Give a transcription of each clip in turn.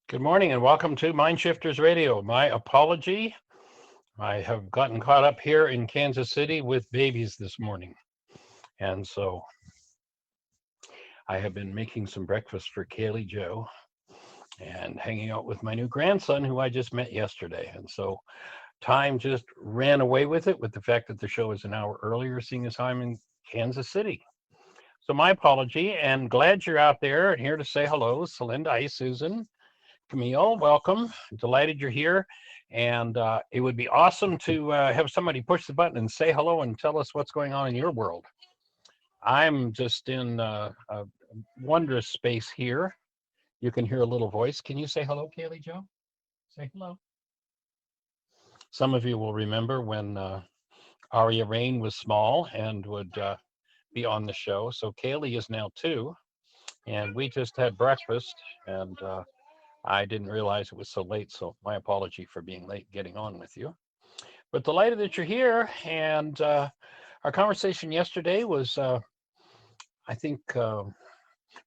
Good morning and welcome to Mind Shifters Radio. My apology. I have gotten caught up here in Kansas City with babies this morning. And so I have been making some breakfast for Kaylee Joe and hanging out with my new grandson who I just met yesterday. And so time just ran away with the fact that the show is an hour earlier, seeing as I'm in Kansas City. So my apology, and glad you're out there and here to say hello. Celinda, hi, Susan. Camille, welcome. Delighted you're here. And it would be awesome to have somebody push the button and say hello and tell us what's going on in your world. I'm just in a wondrous space here. You can hear a little voice. Can you say hello, Kaylee Joe? Say hello. Some of you will remember when Aria Rain was small and would be on the show. So Kaylee is now 2, and we just had breakfast, and I didn't realize it was so late, so my apology for being late getting on with you. But delighted that you're here, and our conversation yesterday was, I think,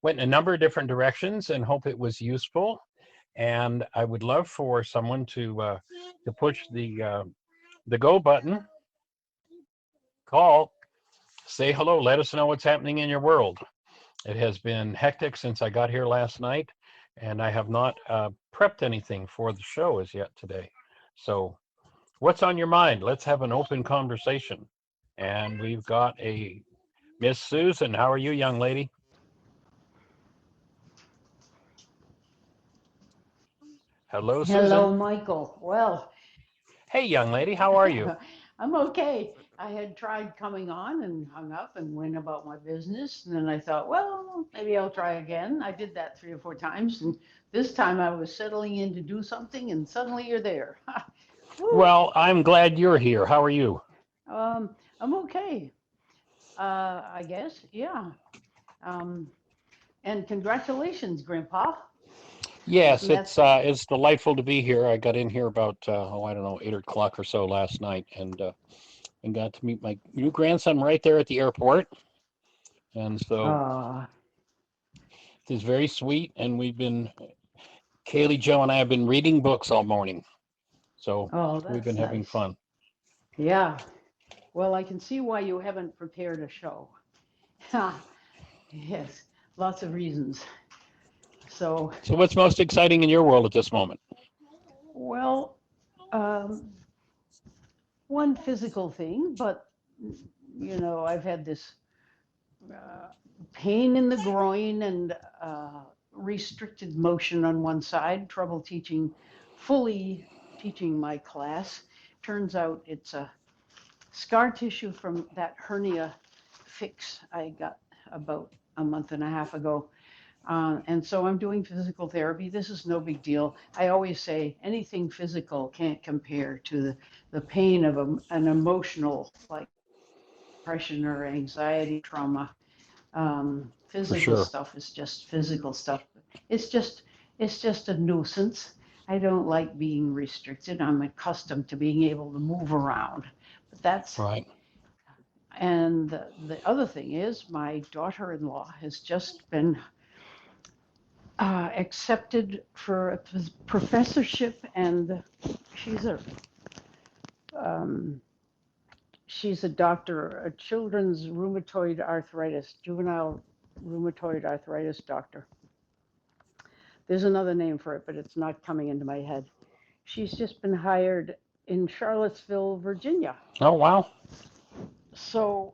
went in a number of different directions, and hope it was useful. And I would love for someone to push the go button, call, say hello, let us know what's happening in your world. It has been hectic since I got here last night, and I have not prepped anything for the show as yet today. So what's on your mind? Let's have an open conversation. And we've got a Miss Susan. How are you, young lady? Hello, Hello, Susan. Michael. Well, Hey, young lady. How are you? I'm okay. I had tried coming on and hung up and went about my business. And then I thought, well, maybe I'll try again. I did that 3 or 4 times. And this time I was settling in to do something, and suddenly you're there. Woo. Well, I'm glad you're here. How are you? I'm okay, I guess. Yeah. Um, and congratulations, Grandpa. Yes, Isn't that it's delightful to be here. I got in here about I don't know, 8 o'clock or so last night, and got to meet my new grandson right there at the airport. And so uh, it's very sweet. And Kaylee Joe and I have been reading books all morning. So oh, we've been that's having nice. fun. Yeah. Well, I can see why you haven't prepared a show. Yes, lots of reasons. So, So what's most exciting in your world at this moment? well, um, one physical thing, but I've had this uh, pain in the groin and restricted motion on one side, trouble fully teaching my class. Turns out it's a scar tissue from that hernia fix I got about a month and a half ago. And so I'm doing physical therapy. This is no big deal. I always say anything physical can't compare to the pain of an emotional, like depression or anxiety, trauma. For Physical sure. stuff is just physical stuff. It's just it's just a nuisance. I don't like being restricted. I'm accustomed to being able to move around. But that's Right. and the other thing is my daughter-in-law has just been accepted for a professorship, and she's a um, she's a doctor, a children's rheumatoid arthritis, juvenile rheumatoid arthritis doctor. There's another name for it, but it's not coming into my head. She's just been hired in Charlottesville, Virginia. Oh, wow. So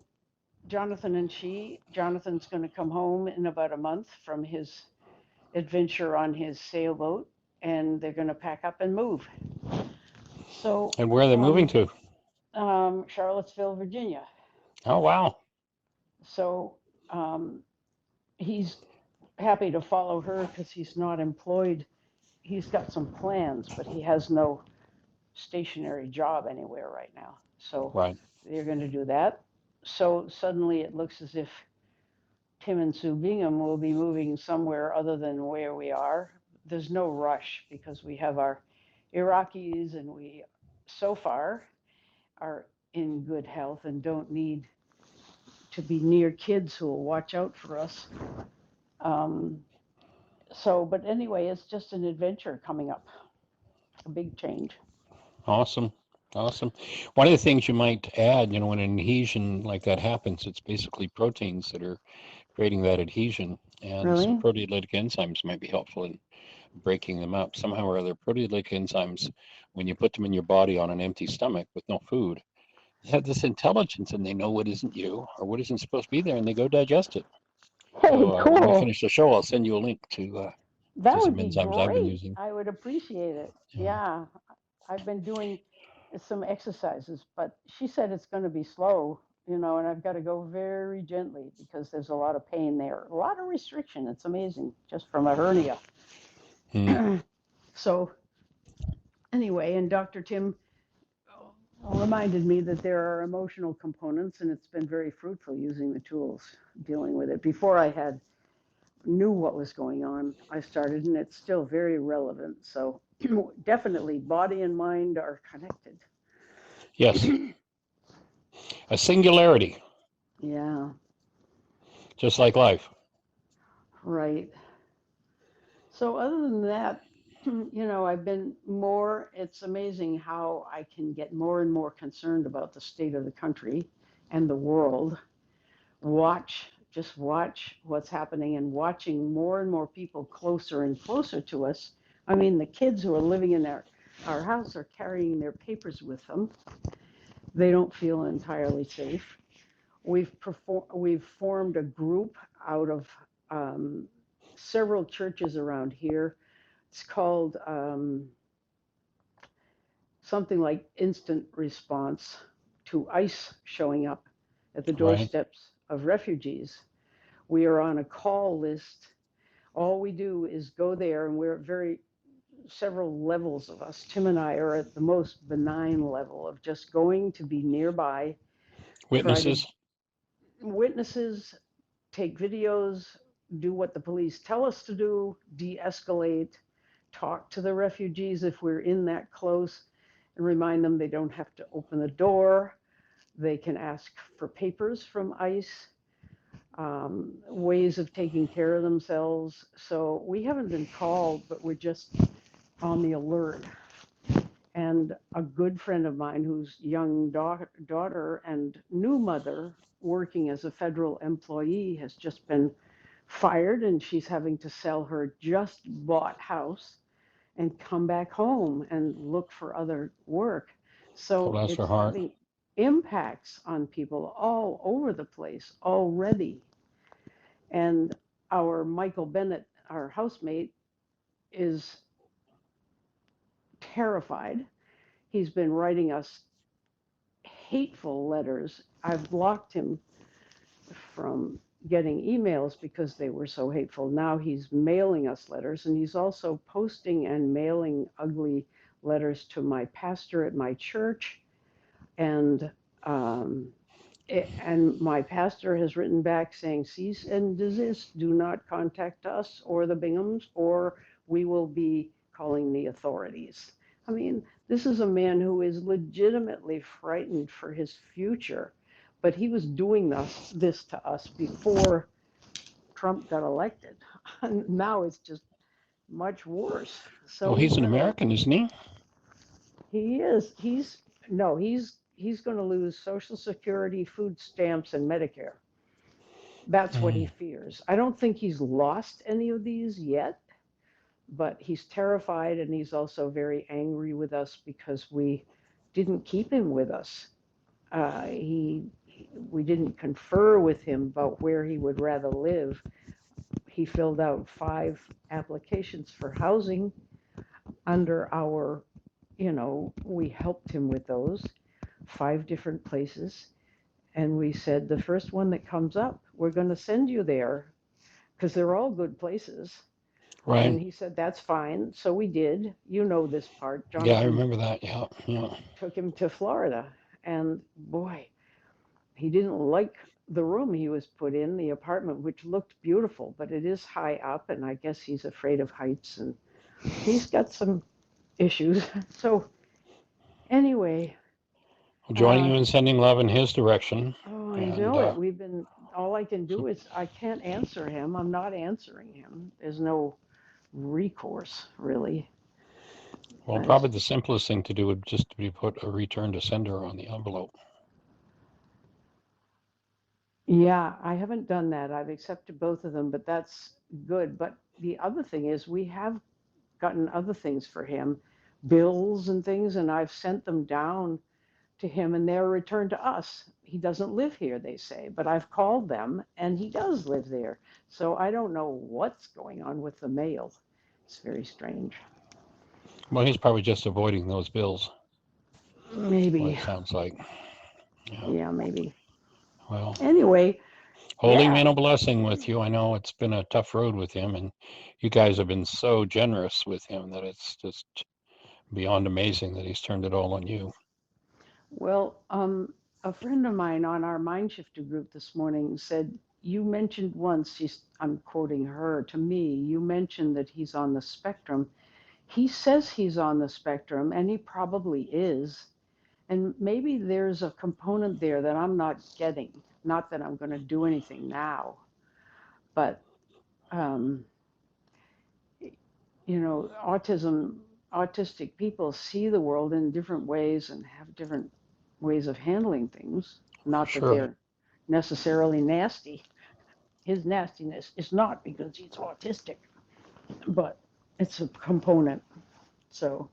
Jonathan's going to come home in about a month from his adventure on his sailboat, and they're going to pack up and move. So, And where are they moving to? Charlottesville, Virginia. Oh, wow. So um, he's happy to follow her because he's not employed. He's got some plans, but he has no stationary job anywhere right now. So Right. they're going to do that. So suddenly it looks as if Tim and Sue Bingham will be moving somewhere other than where we are. There's no rush because we have our Iraqis, and we so far are in good health and don't need to be near kids who will watch out for us. Um, So, but anyway, it's just an adventure coming up, a big change. Awesome. Awesome. One of the things you might add, when an adhesion like that happens, it's basically proteins that are creating that adhesion, and some Really? proteolytic enzymes might be helpful in breaking them up. Somehow or other, proteolytic enzymes, when you put them in your body on an empty stomach with no food, they have this intelligence and they know what isn't you or what isn't supposed to be there, and they go digest it. Hey, So when we cool. finish the show, I'll send you a link That to some would be enzymes I've been great. using. I would appreciate it. Yeah. Yeah, I've been doing some exercises, but she said it's going to be slow, and I've got to go very gently because there's a lot of pain there, a lot of restriction. It's amazing just from a hernia. Hmm. So, anyway, and Dr. Tim reminded me that there are emotional components, and it's been very fruitful using the tools dealing with it. Before I had knew what was going on, I started, and it's still very relevant. So definitely body and mind are connected. Yes, a singularity, Yeah, just like life. right. So other than that, I've been more, it's amazing how I can get more and more concerned about the state of the country and the world. Just watch what's happening and watching more and more people closer and closer to us. I mean, the kids who are living in our house are carrying their papers with them. They don't feel entirely safe. We've formed a group out of um, several churches around here. It's called something like instant response to ICE showing up at the Right. doorsteps of refugees. We are on a call list. All we do is go there, and we're very several levels of us. Tim and I are at the most benign level of just going to be nearby, try to Witnesses. witnesses, take videos, do what the police tell us to do, de escalate, talk to the refugees if we're in that close, and remind them they don't have to open the door. They can ask for papers from ICE, ways of taking care of themselves. So we haven't been called, but we're just on the alert. And a good friend of mine who's young daughter and new mother working as a federal employee has just been fired, and she's having to sell her just bought house and come back home and look for other work. Oh, So bless her it's heart. having impacts on people all over the place already. And our Michael Bennett, our housemate, is terrified. He's been writing us hateful letters. I've blocked him from getting emails because they were so hateful. Now he's mailing us letters, and he's also posting and mailing ugly letters to my pastor at my church. And um, and my pastor has written back saying, cease and desist, do not contact us or the Binghams, or we will be calling the authorities. I mean, this is a man who is legitimately frightened for his future, but he was doing this to us before Trump got elected. And now it's just much worse. So Oh, we he's an better, American, isn't he? he is, he's, no, he's going to lose Social Security, food stamps, and Medicare. That's what he Mm. fears. I don't think he's lost any of these yet, but he's terrified, and he's also very angry with us because we didn't keep him with us. We didn't confer with him about where he would rather live. He filled out 5 applications for housing under our, we helped him with those 5 different places. And we said, the first one that comes up, we're going to send you there because they're all good places. Right. And he said, that's fine. So we did. You know this part. Yeah, I Jonathan remember that. Yeah, yeah. took him to Florida. And boy, he didn't like the room he was put in, the apartment, which looked beautiful, but it is high up. And I guess he's afraid of heights, and he's got some issues. So, anyway, Well, joining uh, you in sending love in his direction. oh, I And know it. All I can so, do is I can't answer him. I'm not answering him. There's no recourse, really. Well, And probably the simplest thing to do would just be put a return to sender on the envelope. yeah, I haven't done that. I've accepted both of them, but that's good. But the other thing is, we have gotten other things for him, bills and things, and I've sent them down to him and they're returned to us. He doesn't live here, they say, but I've called them and he does live there. So I don't know what's going on with the mail. It's very strange. Well, he's probably just avoiding those bills, what Maybe. it sounds like. Yeah. Yeah, maybe. Well, Anyway, holding yeah. in a blessing with you. I know it's been a tough road with him, and you guys have been so generous with him that it's just beyond amazing that he's turned it all on you. Well, a friend of mine on our Mind Shifter group this morning said, you mentioned once, I'm quoting her, to me, you mentioned that he's on the spectrum. He says he's on the spectrum, and he probably is. And maybe there's a component there that I'm not getting. Not that I'm going to do anything now, but um, autistic people see the world in different ways and have different ways of handling things. Not that Sure. they're necessarily nasty. His nastiness is not because he's autistic, but it's a component. So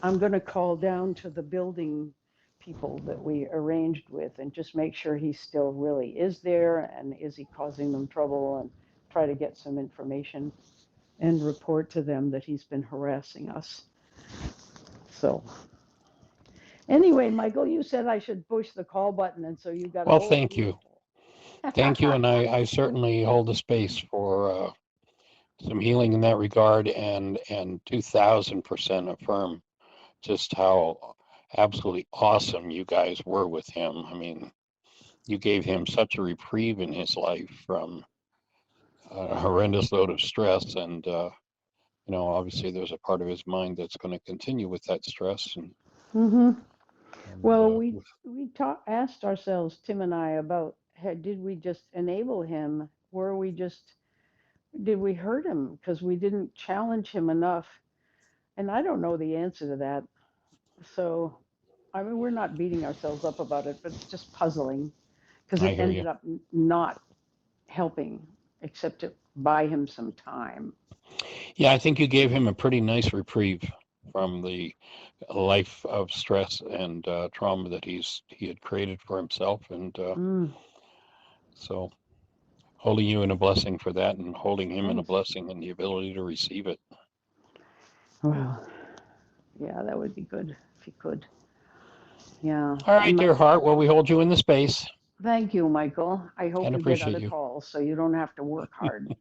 I'm going to call down to the building people that we arranged with and just make sure he still really is there and is he causing them trouble, and try to get some information and report to them that he's been harassing us. So anyway, Michael, you said I should push the call button, and so you got a Well, whole thank you. beautiful. Thank you. And I certainly hold the space for some healing in that regard, and 2000% affirm just how absolutely awesome you guys were with him. I mean, you gave him such a reprieve in his life from a horrendous load of stress. And, obviously there's a part of his mind that's going to continue with that stress. hmm And Well, asked ourselves, Tim and I, about did we just enable him? Were we just did we hurt him because we didn't challenge him enough? And I don't know the answer to that. So, I mean, we're not beating ourselves up about it, but it's just puzzling because I it hear you. ended up not helping except to buy him some time. Yeah, I think you gave him a pretty nice reprieve from the life of stress and trauma that he had created for himself. And Mm, so holding you in a blessing for that, and holding him in a thanks. blessing and the ability to receive it. Well, yeah, that would be good if you could. Yeah. All right, And dear heart. Well, we hold you in the space thank you, Michael. I hope and you get appreciate other you. calls so you don't have to work hard.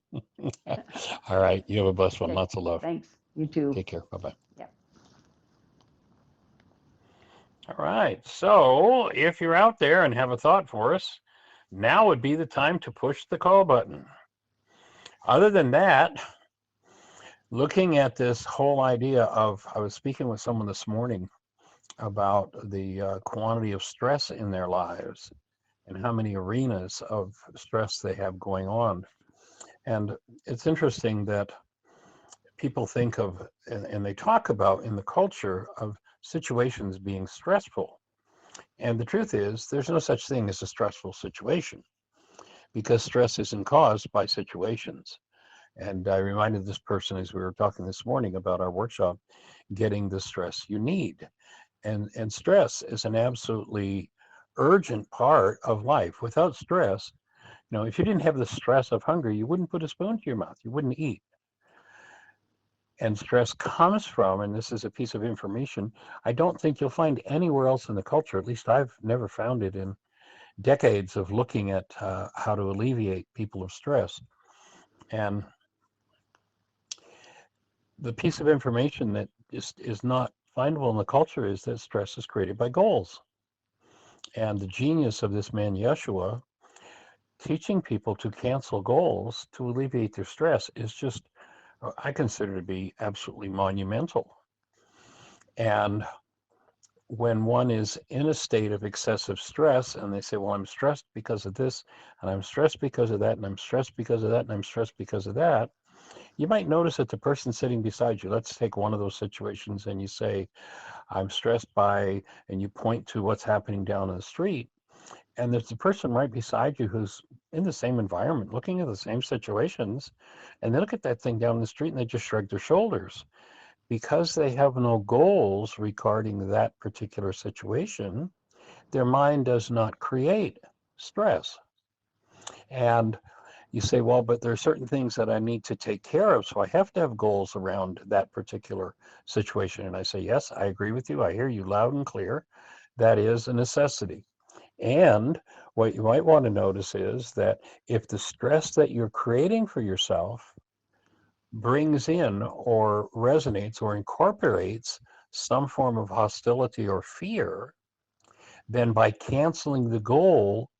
All right. You have a blessed one. Okay. Lots of love. Thanks. You too. Take care. Bye bye. Yep. All right. So if you're out there and have a thought for us, now would be the time to push the call button. Other than that, looking at this whole idea of, I was speaking with someone this morning about the quantity of stress in their lives and how many arenas of stress they have going on. And it's interesting that people think of, and they talk about in the culture of situations being stressful. And the truth is, there's no such thing as a stressful situation, because stress isn't caused by situations. And I reminded this person as we were talking this morning about our workshop, getting the stress you need. And stress is an absolutely urgent part of life. Without stress, if you didn't have the stress of hunger, you wouldn't put a spoon to your mouth, you wouldn't eat. And stress comes from, and this is a piece of information I don't think you'll find anywhere else in the culture, at least I've never found it in decades of looking at how to alleviate people of stress. And the piece of information that just is not findable in the culture is that stress is created by goals. And the genius of this man, Yeshua, teaching people to cancel goals to alleviate their stress is just, I consider to be absolutely monumental. And when one is in a state of excessive stress and they say, well, I'm stressed because of this, and I'm stressed because of that, and I'm stressed because of that, and I'm stressed because of that, you might notice that the person sitting beside you, let's take one of those situations and you say, I'm stressed by, and you point to what's happening down the street. And there's the person right beside you who's in the same environment, looking at the same situations. And they look at that thing down the street and they just shrug their shoulders. Because they have no goals regarding that particular situation, their mind does not create stress. And you say, well, but there are certain things that I need to take care of, so I have to have goals around that particular situation. And I say, yes, I agree with you. I hear you loud and clear. That is a necessity. And what you might want to notice is that if the stress that you're creating for yourself brings in or resonates or incorporates some form of hostility or fear, then by canceling the goal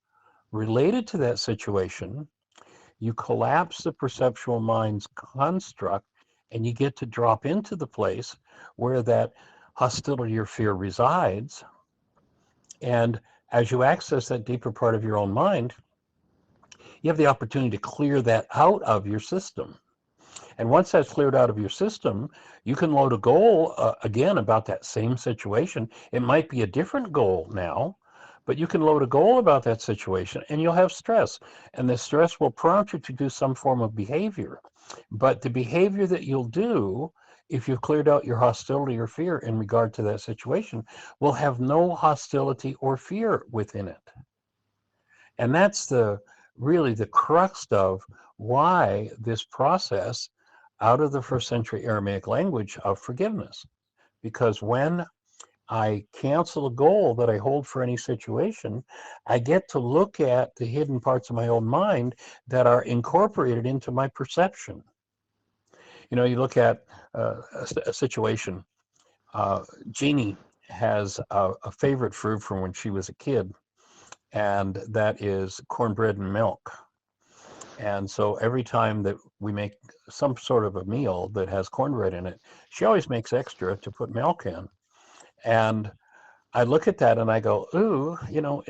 related to that situation, you collapse the perceptual mind's construct and you get to drop into the place where that hostility or fear resides. And as you access that deeper part of your own mind, you have the opportunity to clear that out of your system. And once that's cleared out of your system, you can load a goal again about that same situation. It might be a different goal now, but you can load a goal about that situation and you'll have stress. And the stress will prompt you to do some form of behavior. But the behavior that you'll do, if you've cleared out your hostility or fear in regard to that situation, will have no hostility or fear within it. And that's the really the crux of why this process out of the first century Aramaic language of forgiveness. Because when I cancel a goal that I hold for any situation, I get to look at the hidden parts of my own mind that are incorporated into my perception. You know, you look at a situation. Jeannie has a favorite food from when she was a kid, and that is cornbread and milk. And so every time that we make some sort of a meal that has cornbread in it, she always makes extra to put milk in. And I look at that and I go, ooh, you know,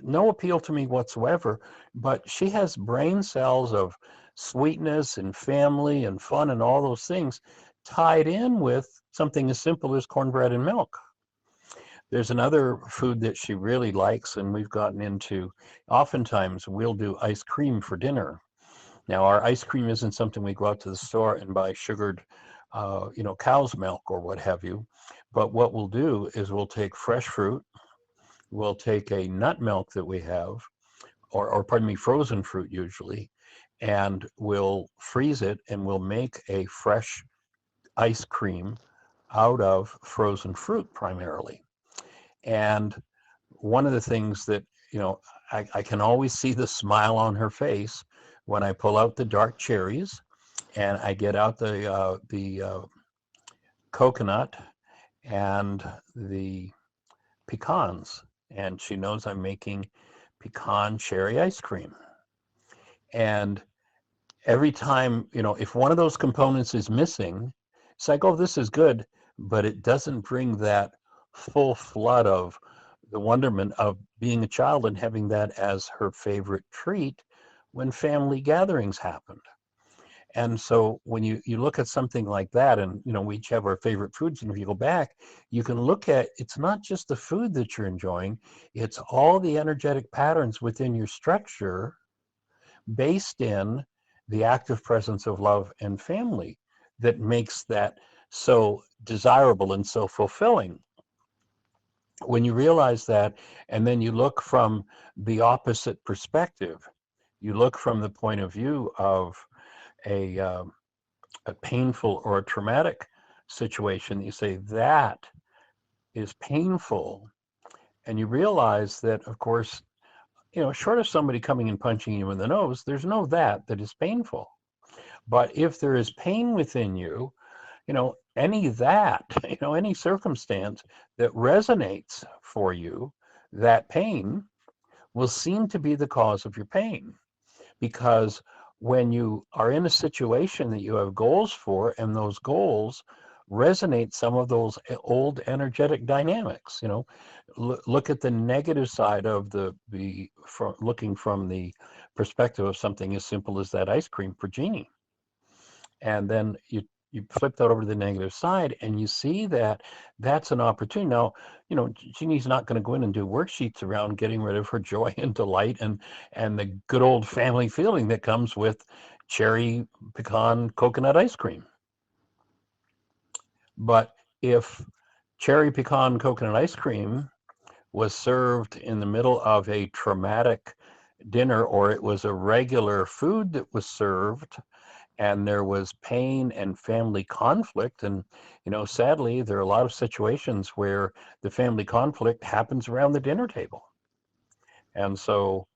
no appeal to me whatsoever. But she has brain cells of sweetness and family and fun and all those things tied in with something as simple as cornbread and milk. There's another food that she really likes, and we've gotten into. Oftentimes, we'll do ice cream for dinner. Now, our ice cream isn't something we go out to the store and buy sugared, cow's milk or what have you. But what we'll do is we'll take fresh fruit, we'll take a nut milk that we have, or pardon me, frozen fruit usually, and we'll freeze it and we'll make a fresh ice cream out of frozen fruit primarily. And one of the things that, I can always see the smile on her face when I pull out the dark cherries and I get out the coconut and the pecans. And she knows I'm making pecan cherry ice cream. And every time, if one of those components is missing, it's like, oh, this is good, but it doesn't bring that full flood of the wonderment of being a child and having that as her favorite treat when family gatherings happened. And so when you look at something like that, and we each have our favorite foods, and if you go back, you can look at, it's not just the food that you're enjoying, it's all the energetic patterns within your structure based in the active presence of love and family that makes that so desirable and so fulfilling. When you realize that, and then you look from the opposite perspective, you look from the point of view of a, a painful or a traumatic situation, you say that is painful, and you realize that, of course, short of somebody coming and punching you in the nose, there's no that is painful. But if there is pain within you, any that, any circumstance that resonates for you, that pain will seem to be the cause of your pain. Because when you are in a situation that you have goals for, and those goals resonate some of those old energetic dynamics, look at the negative side of looking from the perspective of something as simple as that ice cream for Jeannie. And then you flip that over to the negative side and you see that that's an opportunity. Now, Jeannie's not going to go in and do worksheets around getting rid of her joy and delight and the good old family feeling that comes with cherry pecan coconut ice cream. But if cherry pecan coconut ice cream was served in the middle of a traumatic dinner, or it was a regular food that was served, and there was pain and family conflict, and sadly there are a lot of situations where the family conflict happens around the dinner table. And so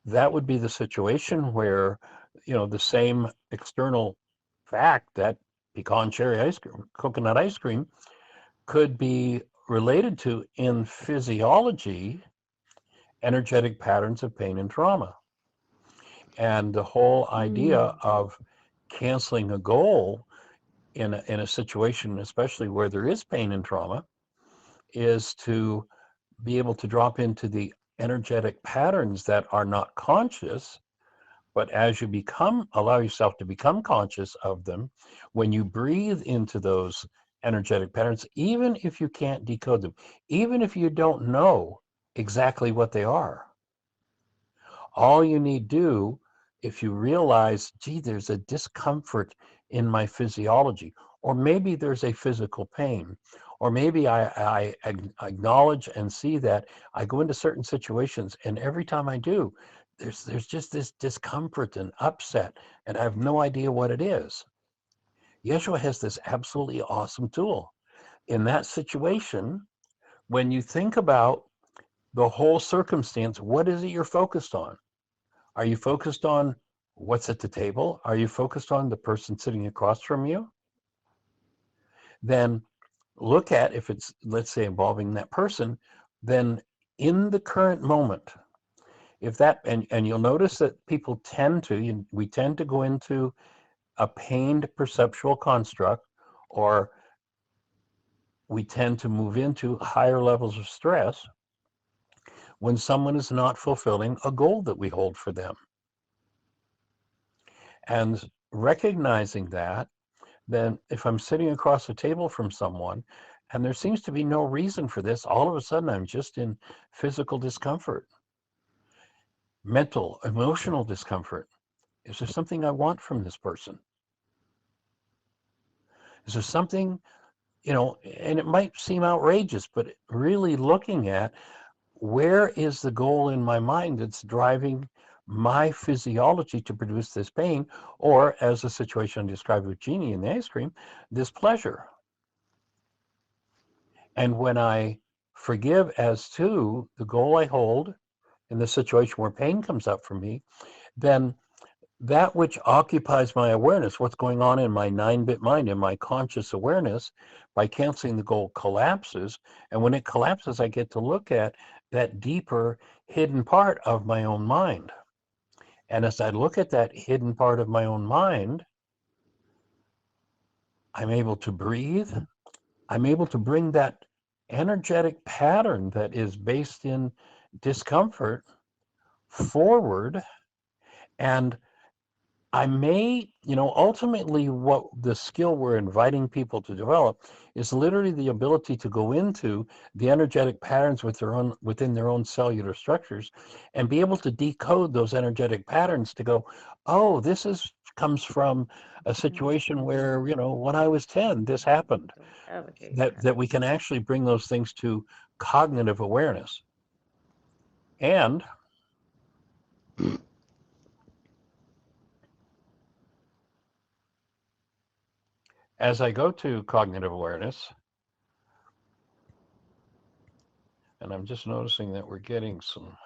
that would be the situation where the same external fact, that pecan cherry ice cream, coconut ice cream, could be related to, in physiology, energetic patterns of pain and trauma. And the whole idea of canceling a goal in a situation, especially where there is pain and trauma, is to be able to drop into the energetic patterns that are not conscious. But as you allow yourself to become conscious of them, when you breathe into those energetic patterns, even if you can't decode them, even if you don't know exactly what they are, all you need do, if you realize, gee, there's a discomfort in my physiology, or maybe there's a physical pain, or maybe I acknowledge and see that I go into certain situations, and every time I do, there's just this discomfort and upset, and I have no idea what it is. Yeshua has this absolutely awesome tool. In that situation, when you think about the whole circumstance, what is it you're focused on? Are you focused on what's at the table? Are you focused on the person sitting across from you? Then look at, if it's, let's say, involving that person, then in the current moment, if that, and you'll notice that people we tend to go into a pained perceptual construct, or we tend to move into higher levels of stress when someone is not fulfilling a goal that we hold for them. And recognizing that, then if I'm sitting across the table from someone and there seems to be no reason for this, all of a sudden I'm just in physical discomfort, mental, emotional discomfort. Is there something I want from this person? Is there something, and it might seem outrageous, but really looking at, where is the goal in my mind that's driving my physiology to produce this pain, or, as the situation described with Jeannie in the ice cream, this pleasure? And when I forgive as to the goal I hold in the situation where pain comes up for me, then that which occupies my awareness, what's going on in my 9-bit mind, in my conscious awareness, by canceling the goal, collapses. And when it collapses, I get to look at that deeper hidden part of my own mind. And as I look at that hidden part of my own mind, I'm able to breathe. I'm able to bring that energetic pattern that is based in discomfort forward. And I may, ultimately what the skill we're inviting people to develop is literally the ability to go into the energetic patterns within their own cellular structures and be able to decode those energetic patterns to go, oh, comes from a situation where, when I was 10, this happened. That we can actually bring those things to cognitive awareness. And as I go to cognitive awareness, and I'm just noticing that we're getting some.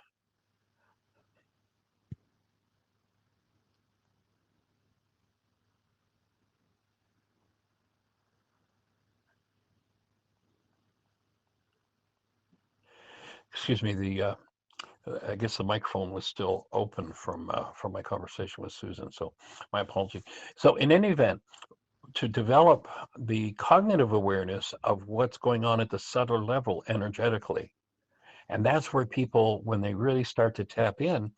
Excuse me. I guess the microphone was still open from my conversation with Susan, so my apology. So in any event, to develop the cognitive awareness of what's going on at the subtler level energetically, and that's where people, when they really start to tap in,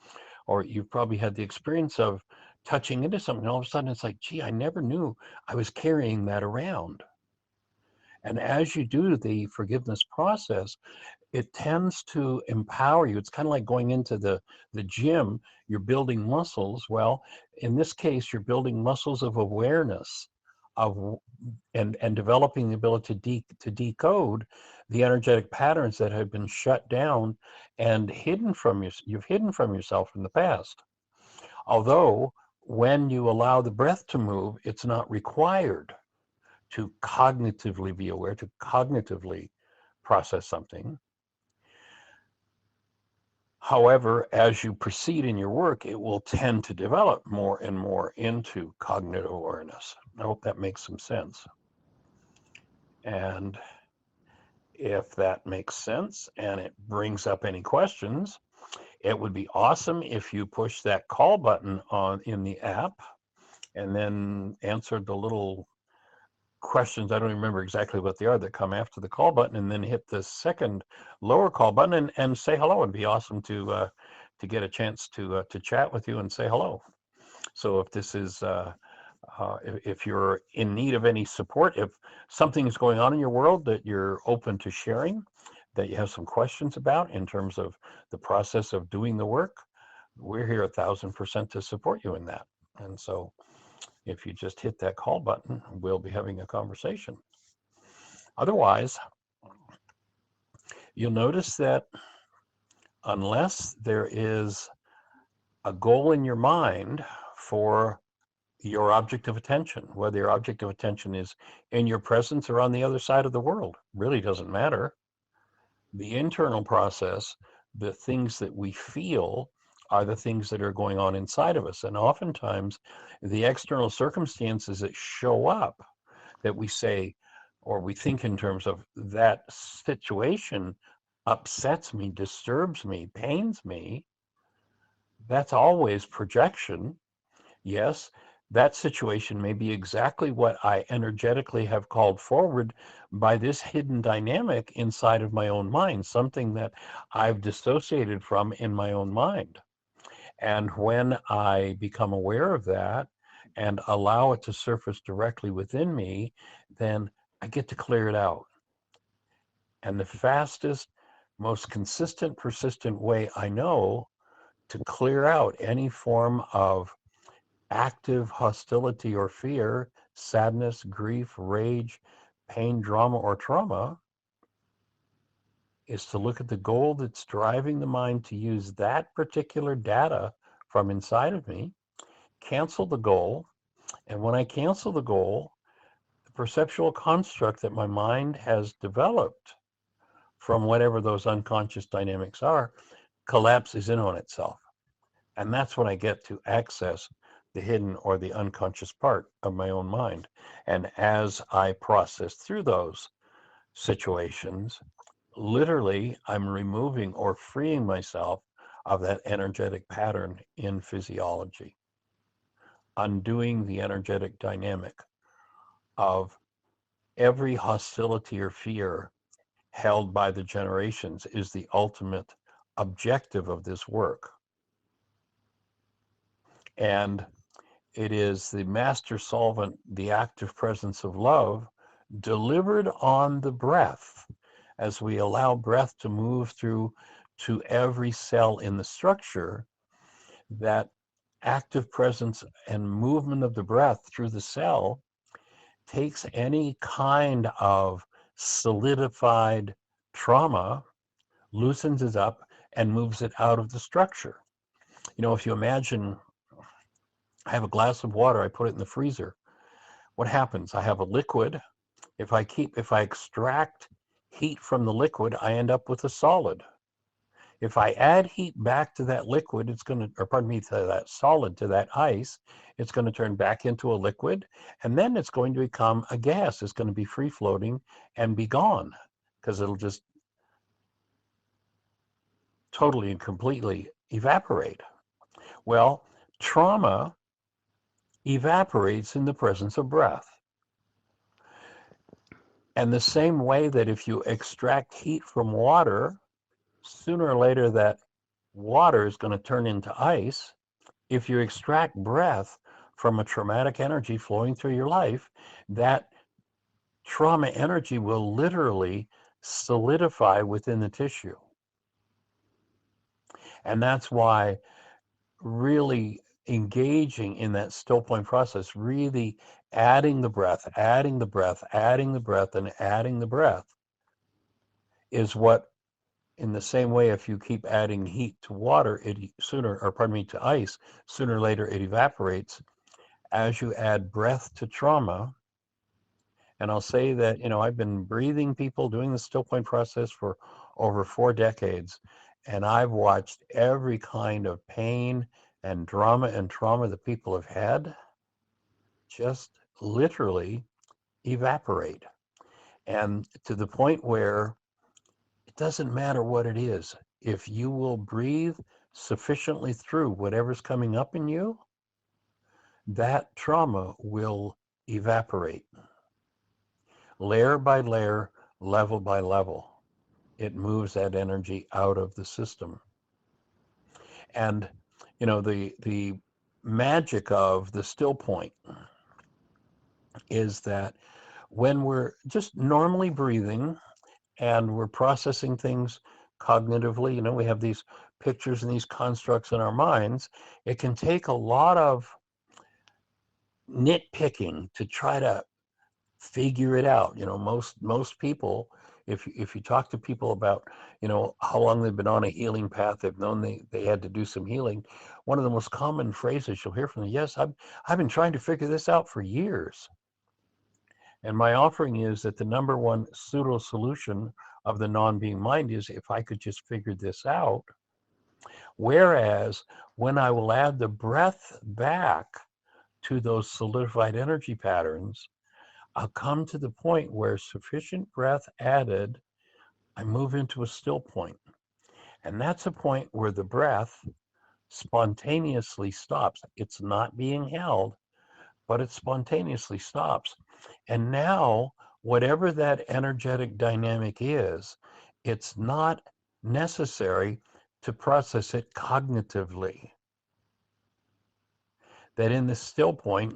or you've probably had the experience of touching into something. All of a sudden, it's like, gee, I never knew I was carrying that around. And as you do the forgiveness process, it tends to empower you. It's kind of like going into the gym, you're building muscles. Well, in this case, you're building muscles of awareness of and developing the ability to decode the energetic patterns that have been shut down and hidden from you. You've hidden from yourself in the past. Although when you allow the breath to move, it's not required to cognitively be aware, to cognitively process something. However, as you proceed in your work, it will tend to develop more and more into cognitive awareness. I hope that makes some sense. And if that makes sense and it brings up any questions, it would be awesome if you push that call button on in the app and then answer the little questions. I don't remember exactly what they are that come after the call button, and then hit the second lower call button and say hello. It'd be awesome to get a chance to chat with you and say hello. So if this is if you're in need of any support, if something is going on in your world that you're open to sharing, that you have some questions about in terms of the process of doing the work, we're here 1,000% to support you in that. And so if you just hit that call button, we'll be having a conversation. Otherwise, you'll notice that unless there is a goal in your mind for your object of attention, whether your object of attention is in your presence or on the other side of the world, really doesn't matter. The internal process, the things that we feel, are the things that are going on inside of us. And oftentimes, the external circumstances that show up that we say or we think in terms of that situation upsets me, disturbs me, pains me, that's always projection. Yes, that situation may be exactly what I energetically have called forward by this hidden dynamic inside of my own mind, something that I've dissociated from in my own mind. And when I become aware of that and allow it to surface directly within me, then I get to clear it out. And the fastest, most consistent, persistent way I know to clear out any form of active hostility or fear, sadness, grief, rage, pain, drama, or trauma is to look at the goal that's driving the mind to use that particular data from inside of me, cancel the goal, and when I cancel the goal, the perceptual construct that my mind has developed from whatever those unconscious dynamics are collapses in on itself. And that's when I get to access the hidden or the unconscious part of my own mind. And as I process through those situations, literally, I'm removing or freeing myself of that energetic pattern in physiology, undoing the energetic dynamic of every hostility or fear held by the generations is the ultimate objective of this work. And it is the master solvent, the active presence of love, delivered on the breath as we allow breath to move through to every cell in the structure. That active presence and movement of the breath through the cell takes any kind of solidified trauma, loosens it up, and moves it out of the structure. You know, if you imagine I have a glass of water, I put it in the freezer. What happens? I have a liquid. If I extract heat from the liquid, I end up with a solid. If I add heat back to that liquid, to that solid, to that ice, it's going to turn back into a liquid, and then it's going to become a gas. It's going to be free floating and be gone because it'll just totally and completely evaporate. Well, trauma evaporates in the presence of breath. And the same way that if you extract heat from water, sooner or later that water is going to turn into ice. If you extract breath from a traumatic energy flowing through your life, that trauma energy will literally solidify within the tissue. And that's why really engaging in that still point process, really adding the breath, adding the breath, adding the breath, and adding the breath is what, in the same way, if you keep adding heat to water, it sooner, or pardon me, to ice, sooner or later it evaporates. As you add breath to trauma, and I'll say that, I've been breathing people doing the still point process for over 4 decades, and I've watched every kind of pain and drama and trauma that people have had just literally evaporate. And to the point where it doesn't matter what it is. If you will breathe sufficiently through whatever's coming up in you, that trauma will evaporate. Layer by layer, level by level. It moves that energy out of the system. And the magic of the still point is that when we're just normally breathing and we're processing things cognitively, we have these pictures and these constructs in our minds, it can take a lot of nitpicking to try to figure it out. Most people, if you talk to people about, how long they've been on a healing path, they've known they had to do some healing. One of the most common phrases you'll hear from them, yes, I've been trying to figure this out for years. And my offering is that the number one pseudo solution of the non-being mind is if I could just figure this out. Whereas when I will add the breath back to those solidified energy patterns, I'll come to the point where sufficient breath added, I move into a still point. And that's a point where the breath spontaneously stops. It's not being held, but it spontaneously stops. And now, whatever that energetic dynamic is, it's not necessary to process it cognitively. That in the still point,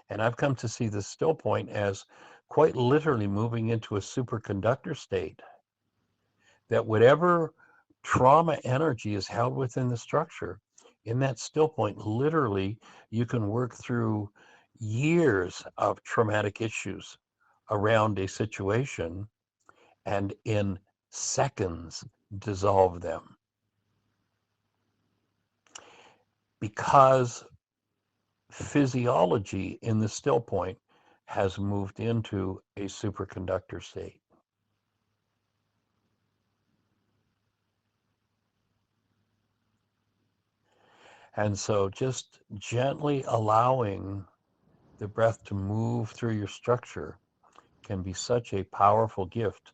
and I've come to see the still point as quite literally moving into a superconductor state, that whatever trauma energy is held within the structure, in that still point, literally, you can work through years of traumatic issues around a situation and in seconds dissolve them because physiology in the still point has moved into a superconductor state. And so just gently allowing the breath to move through your structure can be such a powerful gift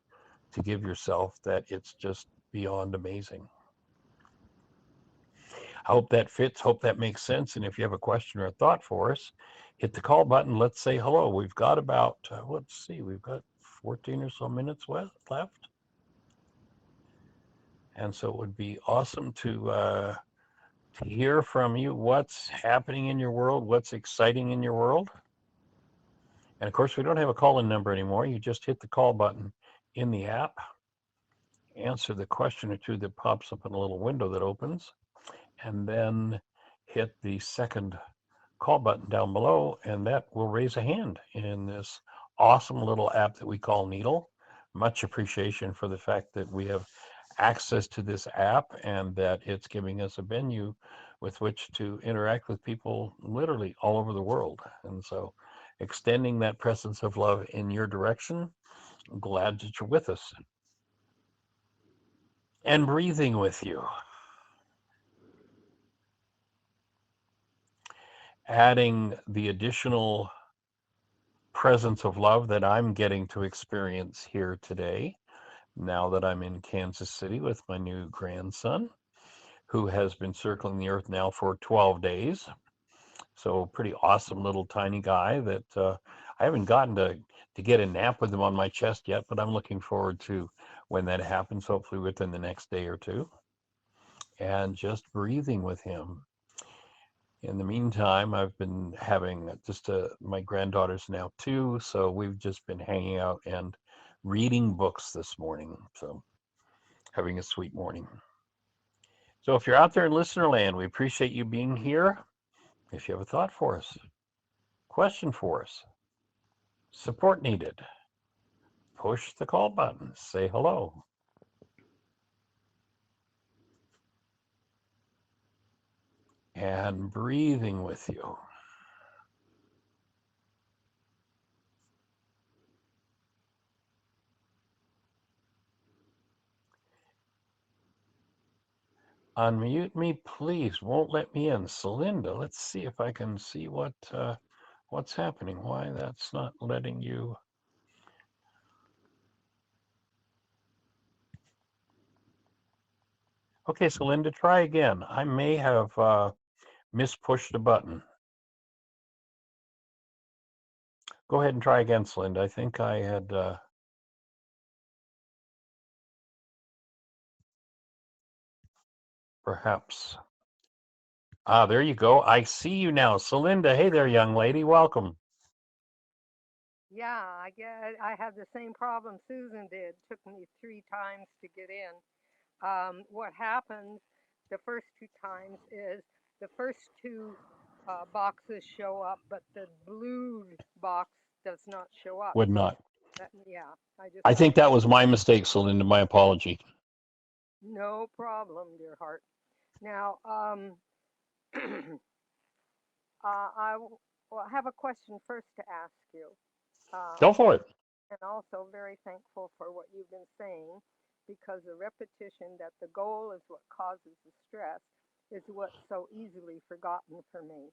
to give yourself that it's just beyond amazing. I hope that fits. Hope that makes sense. And if you have a question or a thought for us, hit the call button. Let's say hello. We've got about, let's see, we've got 14 or so minutes left. And so it would be awesome to hear from you what's happening in your world, what's exciting in your world. And of course, we don't have a call-in number anymore. You just hit the call button in the app, answer the question or two that pops up in a little window that opens, and then hit the second call button down below, and that will raise a hand in this awesome little app that we call Needle. Much appreciation for the fact that we have access to this app and that it's giving us a venue with which to interact with people literally all over the world. And so extending that presence of love in your direction, I'm glad that you're with us. And breathing with you. Adding the additional presence of love that I'm getting to experience here today, now that I'm in Kansas City with my new grandson, who has been circling the earth now for 12 days. So pretty awesome little tiny guy that I haven't gotten to get a nap with him on my chest yet, but I'm looking forward to when that happens, hopefully within the next day or two. And just breathing with him. In the meantime, I've been having my granddaughter's now 2, so we've just been hanging out and reading books this morning. So having a sweet morning. So if you're out there in listener land, we appreciate you being here. If you have a thought for us, question for us, support needed, push the call button, say hello. And breathing with you. Unmute me, please. Won't let me in. Celinda, let's see if I can see what's happening. Why that's not letting you. Okay, Celinda, try again. I may have mispushed a button. Go ahead and try again, Celinda. I think I had perhaps. There you go. I see you now. Celinda, hey there, young lady. Welcome. Yeah, I had the same problem Susan did. Took me 3 times to get in. What happens the first 2 times is the first two boxes show up, but the blue box does not show up. Would So not. yeah, I just I have think that was my mistake, Celinda. My apology. no problem, dear heart. Now, I have a question first to ask you. Go for it. And also very thankful for what you've been saying because the repetition that the goal is what causes the stress is what's so easily forgotten for me.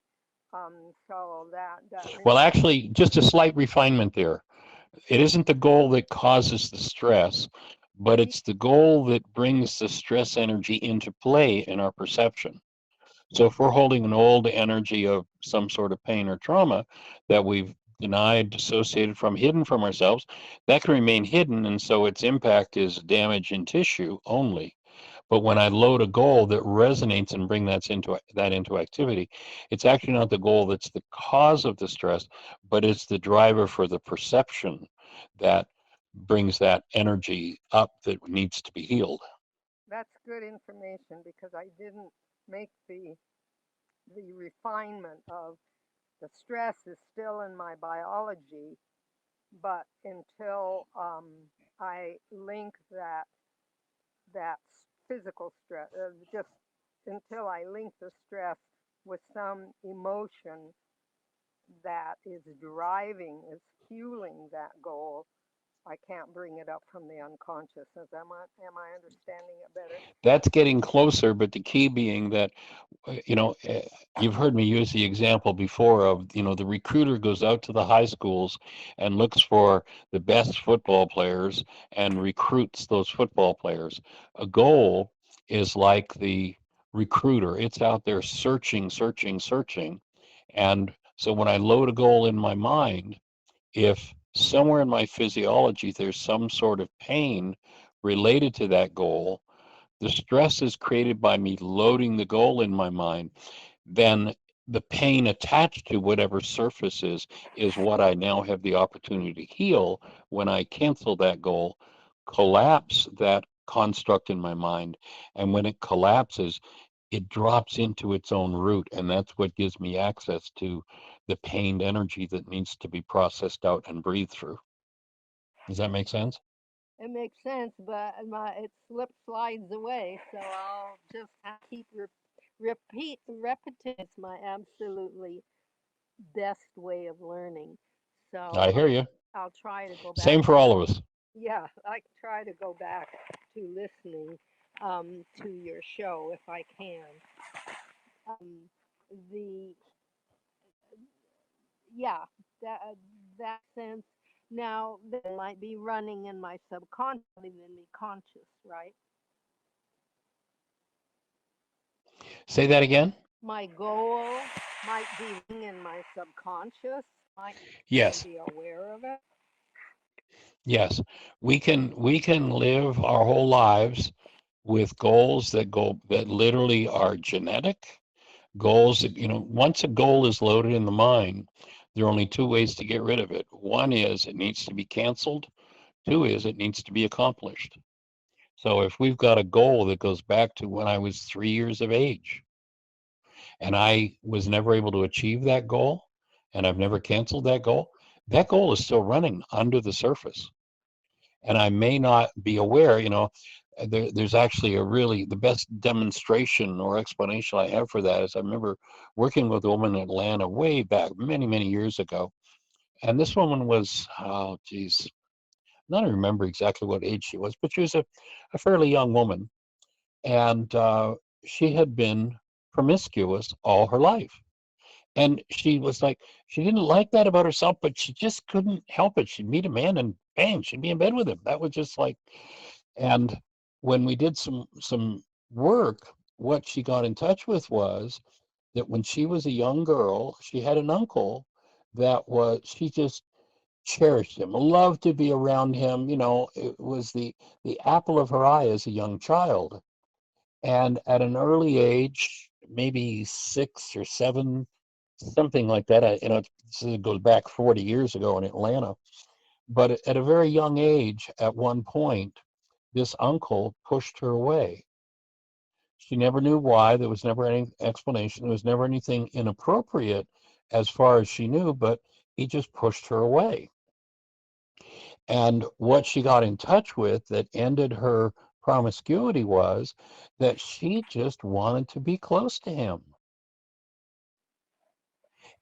So that Well, reminds actually, just a slight refinement there. It isn't the goal that causes the stress, but me. it's the goal that brings the stress energy into play in our perception. So if we're holding an old energy of some sort of pain or trauma that we've denied, dissociated from, hidden from ourselves, that can remain hidden. And so its impact is damage in tissue only. But when I load a goal that resonates and bring that into activity, it's actually not the goal that's the cause of the stress, but it's the driver for the perception that brings that energy up that needs to be healed. That's good information because I didn't make the refinement of the stress is still in my biology, but until I link that physical stress, just until I link the stress with some emotion that is driving, is fueling that goal, I can't bring it up from the unconscious. Am I understanding it better? That's getting closer, but the key being that you know, you've heard me use the example before of, the recruiter goes out to the high schools and looks for the best football players and recruits those football players. A goal is like the recruiter, it's out there searching, searching, searching. And so when I load a goal in my mind, if somewhere in my physiology there's some sort of pain related to that goal, the stress is created by me loading the goal in my mind, then the pain attached to whatever surface is what I now have the opportunity to heal when I cancel that goal, collapse that construct in my mind. And when it collapses, it drops into its own root. And that's what gives me access to the pained energy that needs to be processed out and breathed through. Does that make sense? It makes sense, but it slides away, so I'll just have to keep repetition. It's my absolutely best way of learning. So I hear you. I'll try to go back. Same for all of us. Yeah, I try to go back to listening to your show if I can. The yeah, that that sense now that might be running in my subconscious than the conscious, right? Say that again. My goal might be running in my subconscious. Might even Yes. be aware of it. Yes, we can live our whole lives with goals that literally are genetic, Goals, once a goal is loaded in the mind, there are only two ways to get rid of it. One is it needs to be canceled. Two is it needs to be accomplished. So if we've got a goal that goes back to when I was 3 years of age and I was never able to achieve that goal and I've never canceled that goal is still running under the surface. And I may not be aware, there's actually the best demonstration or explanation I have for that is I remember working with a woman in Atlanta way back many, many years ago. And this woman was, oh, geez, I don't remember exactly what age she was, but she was a fairly young woman. And she had been promiscuous all her life. And she was like, she didn't like that about herself, but she just couldn't help it. She'd meet a man and bang, she'd be in bed with him. That was just like, and when we did some work, what she got in touch with was that when she was a young girl, she had an uncle that was she just cherished him, loved to be around him. It was the apple of her eye as a young child. And at an early age, maybe 6 or 7, something like that. It goes back 40 years ago in Atlanta. But at a very young age, at one point, this uncle pushed her away. She never knew why. There was never any explanation. There was never anything inappropriate as far as she knew, but he just pushed her away. And what she got in touch with that ended her promiscuity was that she just wanted to be close to him.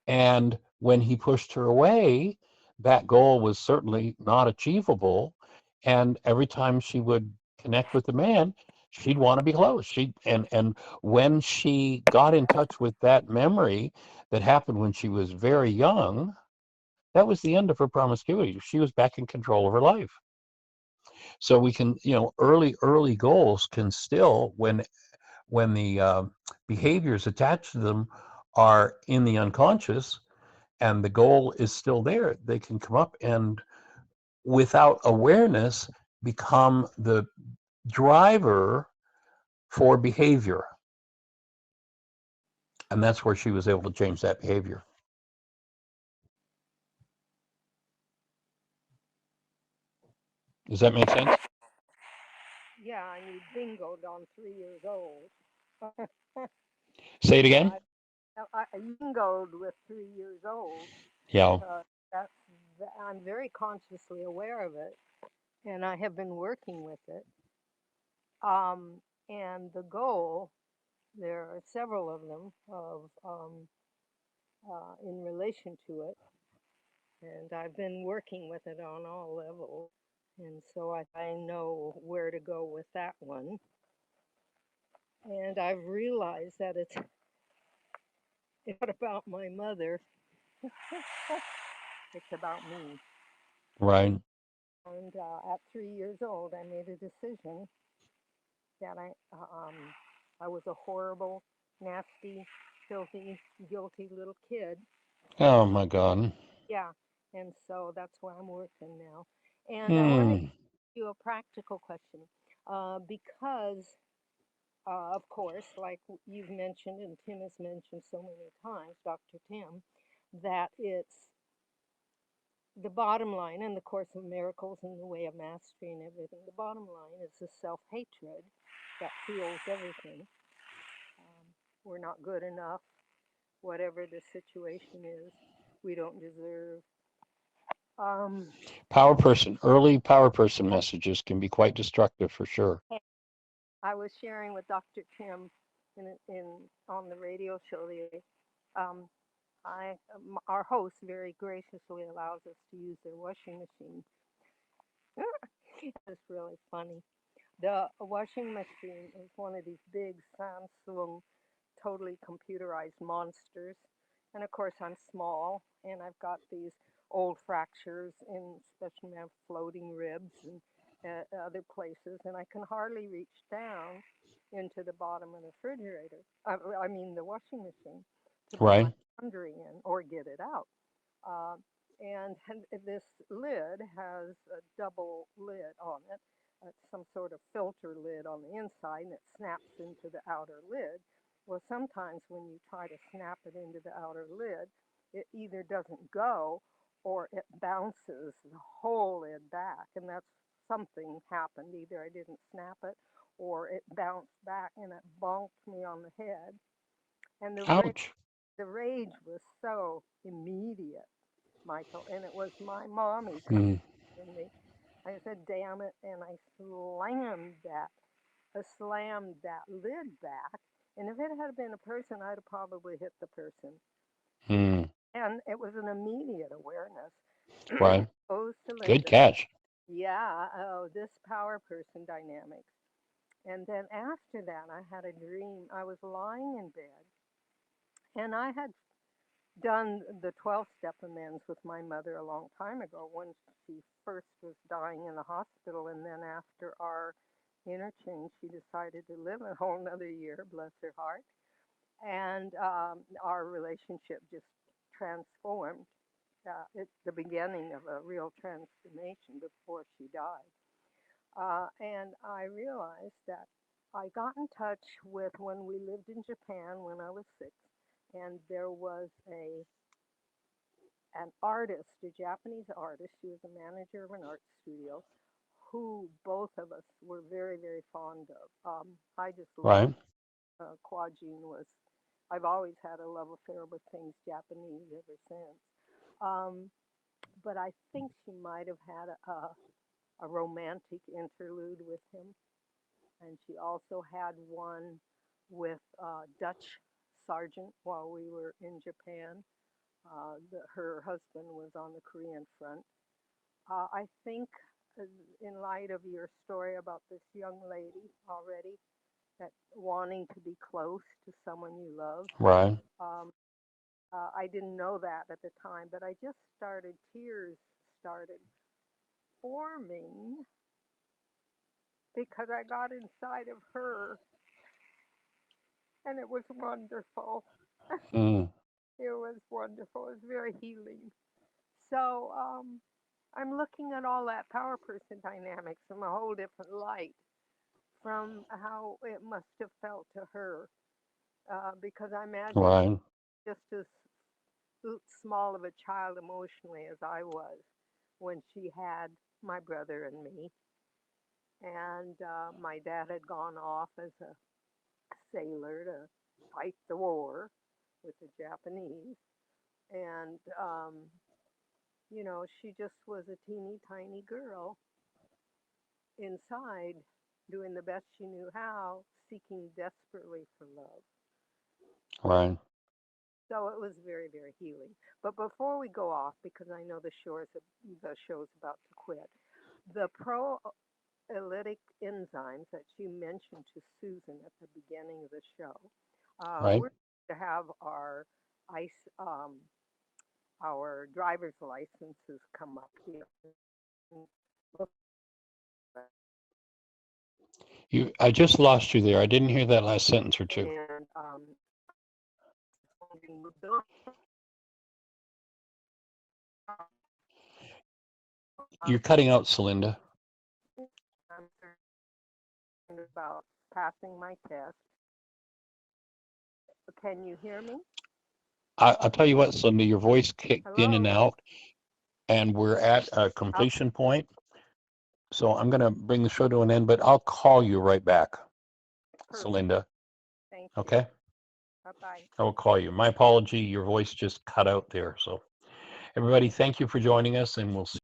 And when he pushed her away, that goal was certainly not achievable. And every time she would connect with the man, she'd want to be close. And when she got in touch with that memory that happened when she was very young, that was the end of her promiscuity. She was back in control of her life. So we can, early goals can still, when the behaviors attached to them are in the unconscious, and the goal is still there, they can come up and, without awareness, become the driver for behavior. And that's where she was able to change that behavior. Does that make sense? Yeah, and you bingoed on 3 years old. Say it Yeah, again. I bingoed with 3 years old Yeah. because I'm very consciously aware of it, and I have been working with it. Um, and the goal, there are several of them of in relation to it, and I've been working with it on all levels, and so I know where to go with that one. And I've realized that it's not about my mother; it's about me. Right. And at 3 years old, I made a decision that I was a horrible, nasty, filthy, guilty little kid. Oh my God. Yeah, and so that's where I'm working now. And I want to ask Hmm. you a practical question, because of course, like you've mentioned and Tim has mentioned so many times, Dr. Tim, that it's the bottom line in the Course of Miracles and the Way of Mastery and everything. The bottom line is the self hatred that fuels everything. We're not good enough, whatever the situation is, we don't deserve. Um, Early power person messages can be quite destructive for sure. I was sharing with Dr. Tim in on the radio show the other day. Um, our host very graciously allows us to use their washing machine. It's really funny. The washing machine is one of these big Samsung, totally computerized monsters. And of course, I'm small and I've got these old fractures in especially my floating ribs and other places, and I can hardly reach down into the bottom of the refrigerator. I mean, the washing machine to put my Right. laundry in or get it out. Uh, and this lid has a double lid on it, some sort of filter lid on the inside, and it snaps into the outer lid. Well, sometimes when you try to snap it into the outer lid, it either doesn't go or it bounces the whole lid back. And that's something happened. Either I didn't snap it or it bounced back and it bonked me on the head. And Ouch. the rage was so immediate, Michael. And it was my mommy coming Mm. in me. I said, damn it. And I slammed that lid back. And if it had been a person, I'd have probably hit the person. Mm. And it was an immediate awareness. Right. Oh, Good Celinda. catch. Yeah, oh, this power person dynamics. And then after that, I had a dream. I was lying in bed and I had done the 12 step amends with my mother a long time ago when she first was dying in the hospital. And then after our interchange, she decided to live a whole another year, bless her heart. And our relationship just transformed. It's the beginning of a real transformation before she died. And I realized that I got in touch with when we lived in Japan when I was 6, and there was an artist, a Japanese artist. She was a manager of an art studio, who both of us were very, very fond of. I just loved Right. Kwajin was. I've always had a love affair with things Japanese ever since. Um, but I think she might have had a romantic interlude with him, and she also had one with Dutch sergeant while we were in Japan. Her husband was on the Korean front. I think, uh, in light of your story about this young lady already, that wanting to be close to someone you love, Right. um, I didn't know that at the time, but I just started, tears started forming because I got inside of her and it was wonderful. Mm. It was wonderful. It was very healing. So I'm looking at all that power person dynamics from a whole different light from how it must have felt to her because I imagine Right. just as small of a child emotionally as I was when she had my brother and me. And my dad had gone off as a sailor to fight the war with the Japanese. And, she just was a teeny tiny girl inside doing the best she knew how, seeking desperately for love. Right. So it was very, very healing. But before we go off, because I know the show's about to quit, the proteolytic enzymes that you mentioned to Susan at the beginning of the show, Right. we're to have ice, our driver's licenses come up here. I just lost you there. I didn't hear that last sentence or two. And mobility, You're cutting out, Celinda. I'm concerned about passing my test. Can you hear me? I'll tell you what, Celinda, your voice kicked in and Hello? out, and we're at a Oh, completion point. So I'm going to bring the show to an end, but I'll call you right back, perfect. Celinda. Thank you. Okay? Bye bye. I will call you. My apology. Your voice just cut out there. So everybody, thank you for joining us, and we'll see